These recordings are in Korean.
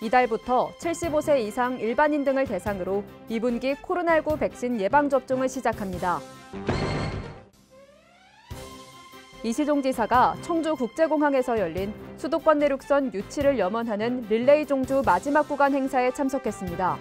이달부터 75세 이상 일반인 등을 대상으로 2분기 코로나19 백신 예방접종을 시작합니다. 이시종 지사가 청주국제공항에서 열린 수도권 내륙선 유치를 염원하는 릴레이 종주 마지막 구간 행사에 참석했습니다.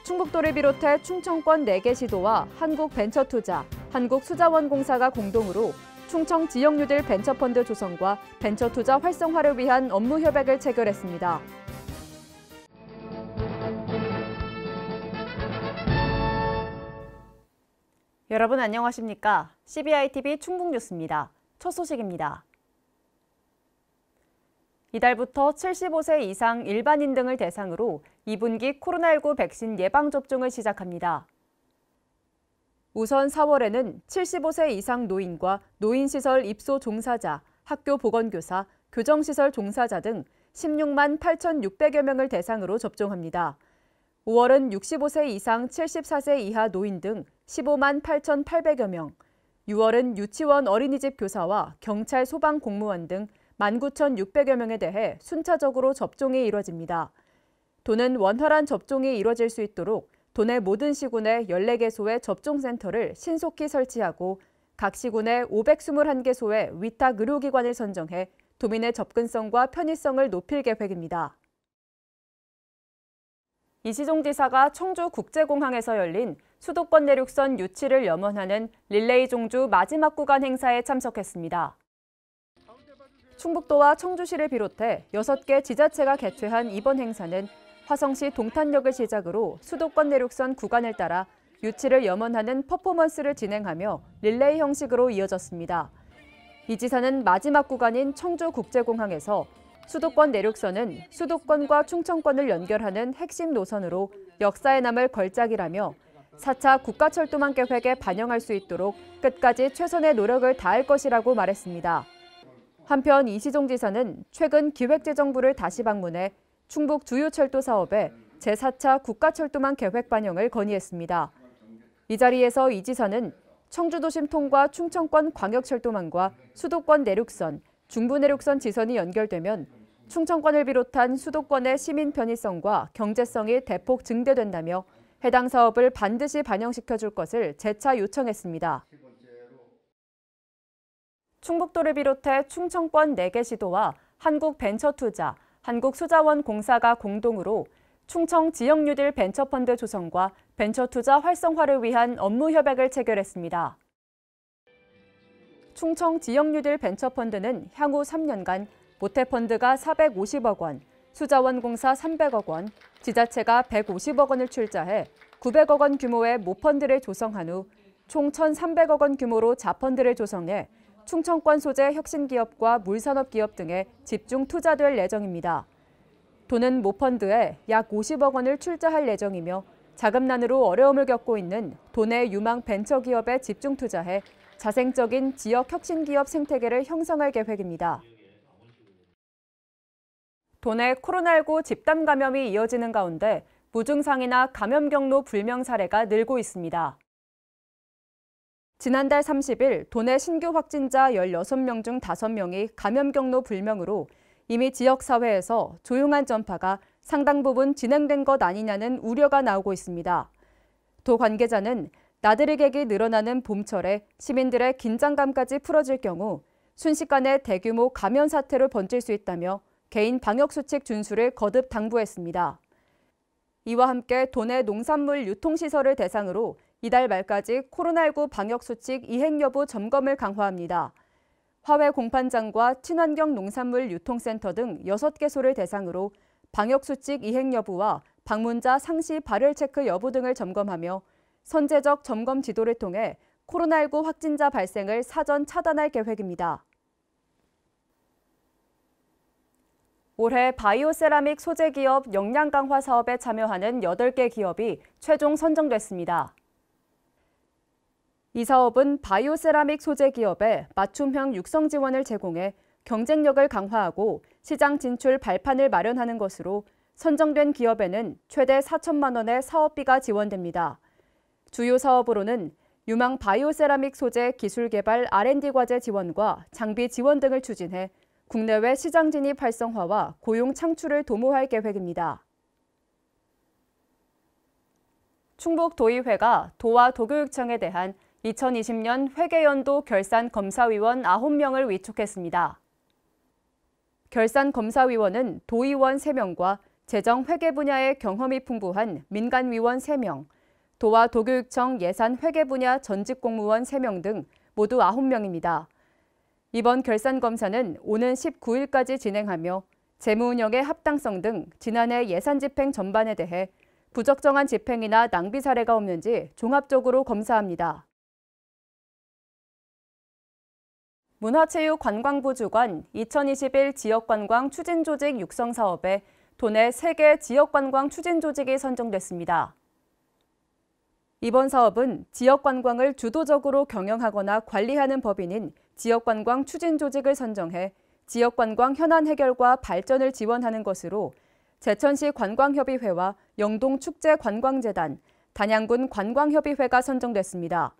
충북도를 비롯해 충청권 4개 시도와 한국벤처투자, 한국수자원공사가 공동으로 충청 지역 뉴딜 벤처펀드 조성과 벤처투자 활성화를 위한 업무 협약을 체결했습니다. 여러분 안녕하십니까? CBI-TV 충북뉴스입니다. 첫 소식입니다. 이달부터 75세 이상 일반인 등을 대상으로 2분기 코로나19 백신 예방접종을 시작합니다. 우선 4월에는 75세 이상 노인과 노인시설 입소 종사자, 학교 보건교사, 교정시설 종사자 등 16만 8,600여 명을 대상으로 접종합니다. 5월은 65세 이상 74세 이하 노인 등 15만 8,800여 명, 6월은 유치원 어린이집 교사와 경찰 소방 공무원 등 19,600여 명에 대해 순차적으로 접종이 이뤄집니다. 도는 원활한 접종이 이뤄질 수 있도록 도내 모든 시군에 14개소의 접종센터를 신속히 설치하고 각 시군에 521개소의 위탁 의료기관을 선정해 도민의 접근성과 편의성을 높일 계획입니다. 이시종 지사가 청주국제공항에서 열린 수도권 내륙선 유치를 염원하는 릴레이 종주 마지막 구간 행사에 참석했습니다. 충북도와 청주시를 비롯해 6개 지자체가 개최한 이번 행사는 화성시 동탄역을 시작으로 수도권 내륙선 구간을 따라 유치를 염원하는 퍼포먼스를 진행하며 릴레이 형식으로 이어졌습니다. 이 지사는 마지막 구간인 청주국제공항에서 수도권 내륙선은 수도권과 충청권을 연결하는 핵심 노선으로 역사에 남을 걸작이라며 4차 국가철도망 계획에 반영할 수 있도록 끝까지 최선의 노력을 다할 것이라고 말했습니다. 한편 이시종 지사는 최근 기획재정부를 다시 방문해 충북 주요 철도 사업에 제4차 국가철도망 계획 반영을 건의했습니다. 이 자리에서 이 지사는 청주도심 통과 충청권 광역철도망과 수도권 내륙선, 중부내륙선 지선이 연결되면 충청권을 비롯한 수도권의 시민 편의성과 경제성이 대폭 증대된다며 해당 사업을 반드시 반영시켜줄 것을 재차 요청했습니다. 충북도를 비롯해 충청권 4개 시도와 한국벤처투자, 한국수자원공사가 공동으로 충청 지역 뉴딜 벤처펀드 조성과 벤처투자 활성화를 위한 업무 협약을 체결했습니다. 충청 지역 뉴딜 벤처펀드는 향후 3년간 모태펀드가 450억 원, 수자원공사 300억 원, 지자체가 150억 원을 출자해 900억 원 규모의 모펀드를 조성한 후 총 1,300억 원 규모로 자펀드를 조성해 충청권 소재 혁신기업과 물산업기업 등에 집중 투자될 예정입니다. 도는 모펀드에 약 50억 원을 출자할 예정이며 자금난으로 어려움을 겪고 있는 도내 유망 벤처기업에 집중 투자해 자생적인 지역 혁신기업 생태계를 형성할 계획입니다. 도내 코로나19 집단 감염이 이어지는 가운데 무증상이나 감염 경로 불명 사례가 늘고 있습니다. 지난달 30일 도내 신규 확진자 16명 중 5명이 감염 경로 불명으로 이미 지역사회에서 조용한 전파가 상당 부분 진행된 것 아니냐는 우려가 나오고 있습니다. 도 관계자는 나들이 객이 늘어나는 봄철에 시민들의 긴장감까지 풀어질 경우 순식간에 대규모 감염 사태로 번질 수 있다며 개인 방역수칙 준수를 거듭 당부했습니다. 이와 함께 도내 농산물 유통시설을 대상으로 이달 말까지 코로나19 방역수칙 이행 여부 점검을 강화합니다. 화훼 공판장과 친환경 농산물 유통센터 등 6개소를 대상으로 방역수칙 이행 여부와 방문자 상시 발열 체크 여부 등을 점검하며 선제적 점검 지도를 통해 코로나19 확진자 발생을 사전 차단할 계획입니다. 올해 바이오세라믹 소재 기업 역량 강화 사업에 참여하는 8개 기업이 최종 선정됐습니다. 이 사업은 바이오세라믹 소재 기업에 맞춤형 육성 지원을 제공해 경쟁력을 강화하고 시장 진출 발판을 마련하는 것으로 선정된 기업에는 최대 4천만 원의 사업비가 지원됩니다. 주요 사업으로는 유망 바이오세라믹 소재 기술 개발 R&D 과제 지원과 장비 지원 등을 추진해 국내외 시장 진입 활성화와 고용 창출을 도모할 계획입니다. 충북도의회가 도와 도교육청에 대한 2020년 회계연도 결산검사위원 9명을 위촉했습니다. 결산검사위원은 도의원 3명과 재정 회계 분야의 경험이 풍부한 민간위원 3명, 도와 도교육청 예산 회계 분야 전직 공무원 3명 등 모두 9명입니다. 이번 결산검사는 오는 19일까지 진행하며 재무 운영의 합당성 등 지난해 예산 집행 전반에 대해 부적정한 집행이나 낭비 사례가 없는지 종합적으로 검사합니다. 문화체육관광부 주관 2021 지역관광 추진조직 육성사업에 도내 3개 지역관광 추진조직이 선정됐습니다. 이번 사업은 지역관광을 주도적으로 경영하거나 관리하는 법인인 지역관광 추진조직을 선정해 지역관광 현안 해결과 발전을 지원하는 것으로 제천시 관광협의회와 영동축제관광재단, 단양군 관광협의회가 선정됐습니다.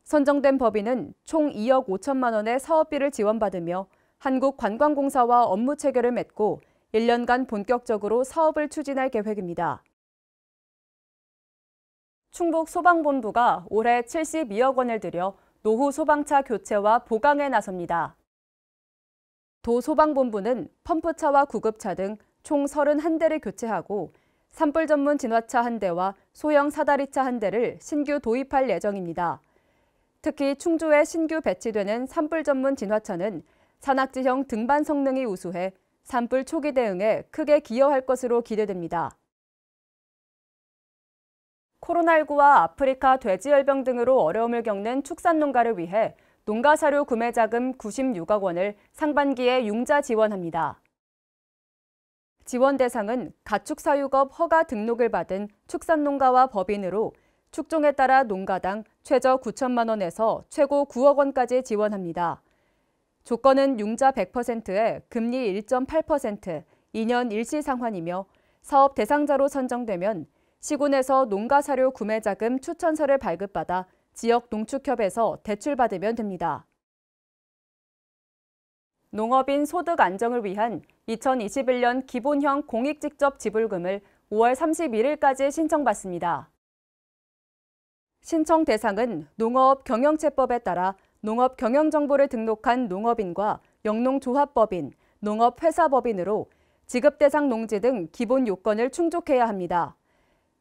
선정된 법인은 총 2억 5천만 원의 사업비를 지원받으며 한국관광공사와 업무 체결을 맺고 1년간 본격적으로 사업을 추진할 계획입니다. 충북소방본부가 올해 72억 원을 들여 노후 소방차 교체와 보강에 나섭니다. 도소방본부는 펌프차와 구급차 등 총 31대를 교체하고 산불 전문 진화차 1대와 소형 사다리차 1대를 신규 도입할 예정입니다. 특히 충주에 신규 배치되는 산불 전문 진화차는 산악지형 등반 성능이 우수해 산불 초기 대응에 크게 기여할 것으로 기대됩니다. 코로나19와 아프리카 돼지열병 등으로 어려움을 겪는 축산농가를 위해 농가사료 구매자금 96억 원을 상반기에 융자 지원합니다. 지원 대상은 가축사육업 허가 등록을 받은 축산농가와 법인으로 축종에 따라 농가당 최저 9천만 원에서 최고 9억 원까지 지원합니다. 조건은 융자 100%에 금리 1.8%, 2년 일시 상환이며 사업 대상자로 선정되면 시군에서 농가사료 구매자금 추천서를 발급받아 지역 농축협에서 대출받으면 됩니다. 농업인 소득 안정을 위한 2021년 기본형 공익직접지불금을 5월 31일까지 신청받습니다. 신청 대상은 농업경영체법에 따라 농업경영정보를 등록한 농업인과 영농조합법인, 농업회사법인으로 지급 대상 농지 등 기본 요건을 충족해야 합니다.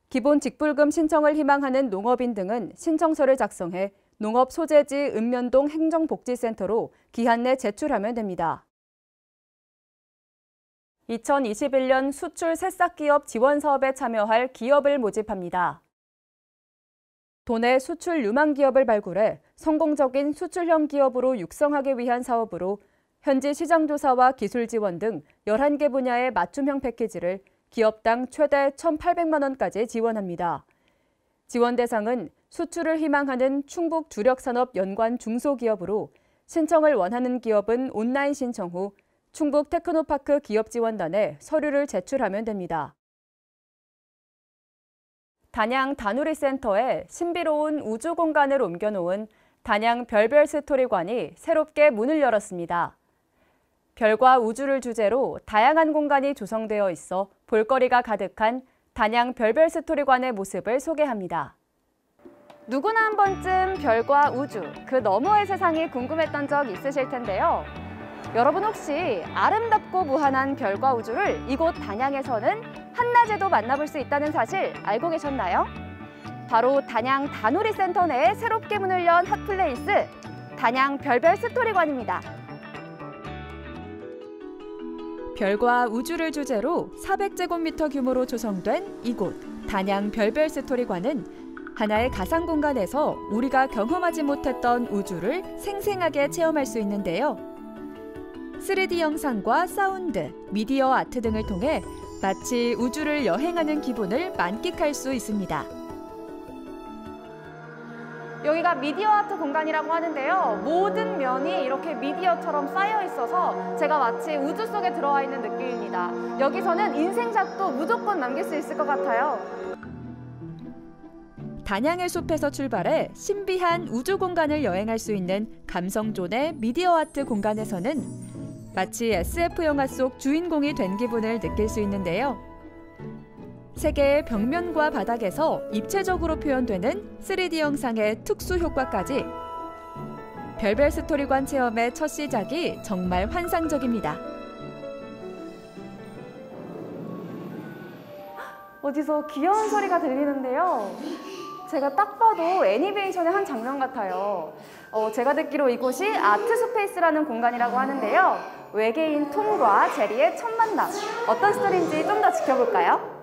기본 직불금 신청을 희망하는 농업인 등은 신청서를 작성해 농업소재지 읍면동 행정복지센터로 기한 내 제출하면 됩니다. 2021년 수출 새싹기업 지원사업에 참여할 기업을 모집합니다. 도내 수출 유망 기업을 발굴해 성공적인 수출형 기업으로 육성하기 위한 사업으로 현지 시장조사와 기술 지원 등 11개 분야의 맞춤형 패키지를 기업당 최대 1,800만 원까지 지원합니다. 지원 대상은 수출을 희망하는 충북 주력산업 연관 중소기업으로 신청을 원하는 기업은 온라인 신청 후 충북 테크노파크 기업지원단에 서류를 제출하면 됩니다. 단양 다누리센터에 신비로운 우주공간을 옮겨놓은 단양 별별 스토리관이 새롭게 문을 열었습니다. 별과 우주를 주제로 다양한 공간이 조성되어 있어 볼거리가 가득한 단양 별별 스토리관의 모습을 소개합니다. 누구나 한 번쯤 별과 우주, 그 너머의 세상이 궁금했던 적 있으실 텐데요. 여러분 혹시 아름답고 무한한 별과 우주를 이곳 단양에서는 한낮에도 만나볼 수 있다는 사실 알고 계셨나요? 바로 단양 다누리센터 내에 새롭게 문을 연 핫플레이스, 단양 별별 스토리관입니다. 별과 우주를 주제로 400제곱미터 규모로 조성된 이곳 단양 별별 스토리관은 하나의 가상 공간에서 우리가 경험하지 못했던 우주를 생생하게 체험할 수 있는데요. 3D 영상과 사운드, 미디어 아트 등을 통해 마치 우주를 여행하는 기분을 만끽할 수 있습니다. 여기가 미디어 아트 공간이라고 하는데요. 모든 면이 이렇게 미디어처럼 쌓여 있어서 제가 마치 우주 속에 들어와 있는 느낌입니다. 여기서는 인생샷도 무조건 남길 수 있을 것 같아요. 단양의 숲에서 출발해 신비한 우주 공간을 여행할 수 있는 감성존의 미디어 아트 공간에서는 마치 SF 영화 속 주인공이 된 기분을 느낄 수 있는데요. 세계의 벽면과 바닥에서 입체적으로 표현되는 3D 영상의 특수 효과까지 별별 스토리관 체험의 첫 시작이 정말 환상적입니다. 어디서 귀여운 소리가 들리는데요. 제가 딱 봐도 애니메이션의 한 장면 같아요. 제가 듣기로 이곳이 아트스페이스라는 공간이라고 하는데요. 외계인 톰과 제리의 첫 만남. 어떤 스토리인지 좀 더 지켜볼까요?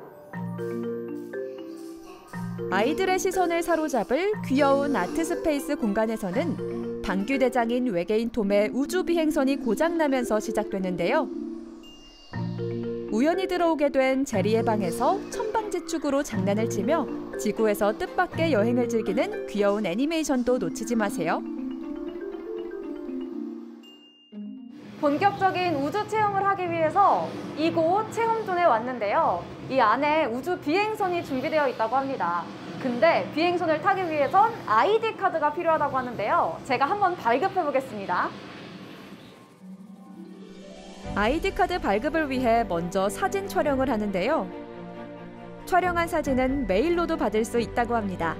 아이들의 시선을 사로잡을 귀여운 아트스페이스 공간에서는 방귀대장인 외계인 톰의 우주 비행선이 고장나면서 시작되는데요. 우연히 들어오게 된 제리의 방에서 천방지축으로 장난을 치며 지구에서 뜻밖의 여행을 즐기는 귀여운 애니메이션도 놓치지 마세요. 본격적인 우주 체험을 하기 위해서 이곳 체험존에 왔는데요. 이 안에 우주 비행선이 준비되어 있다고 합니다. 근데 비행선을 타기 위해선 아이디 카드가 필요하다고 하는데요. 제가 한번 발급해 보겠습니다. 아이디 카드 발급을 위해 먼저 사진 촬영을 하는데요. 촬영한 사진은 메일로도 받을 수 있다고 합니다.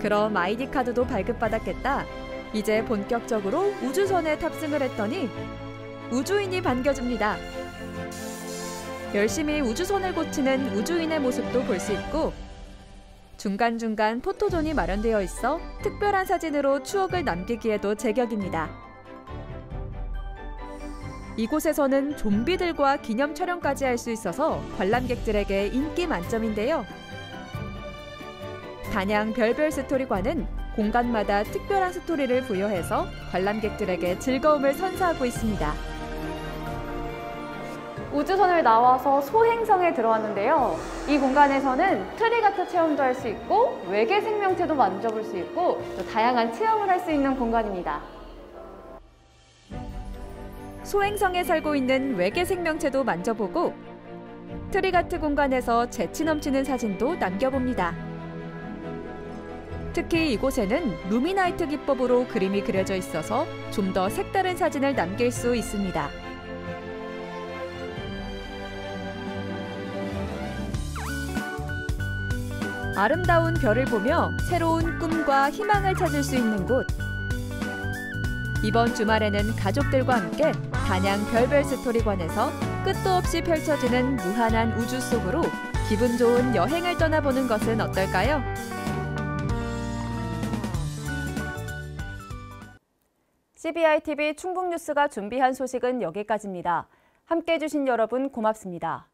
그럼 아이디 카드도 발급받았겠다. 이제 본격적으로 우주선에 탑승을 했더니 우주인이 반겨줍니다. 열심히 우주선을 고치는 우주인의 모습도 볼 수 있고 중간중간 포토존이 마련되어 있어 특별한 사진으로 추억을 남기기에도 제격입니다. 이곳에서는 좀비들과 기념 촬영까지 할 수 있어서 관람객들에게 인기 만점인데요. 단양 별별 스토리관은 공간마다 특별한 스토리를 부여해서 관람객들에게 즐거움을 선사하고 있습니다. 우주선을 나와서 소행성에 들어왔는데요. 이 공간에서는 트리가트 체험도 할 수 있고 외계 생명체도 만져볼 수 있고 또 다양한 체험을 할 수 있는 공간입니다. 소행성에 살고 있는 외계 생명체도 만져보고 트리가트 공간에서 재치 넘치는 사진도 남겨봅니다. 특히 이곳에는 루미나이트 기법으로 그림이 그려져 있어서 좀 더 색다른 사진을 남길 수 있습니다. 아름다운 별을 보며 새로운 꿈과 희망을 찾을 수 있는 곳. 이번 주말에는 가족들과 함께 단양 별별 스토리관에서 끝도 없이 펼쳐지는 무한한 우주 속으로 기분 좋은 여행을 떠나보는 것은 어떨까요? CBI TV 충북뉴스가 준비한 소식은 여기까지입니다. 함께해 주신 여러분 고맙습니다.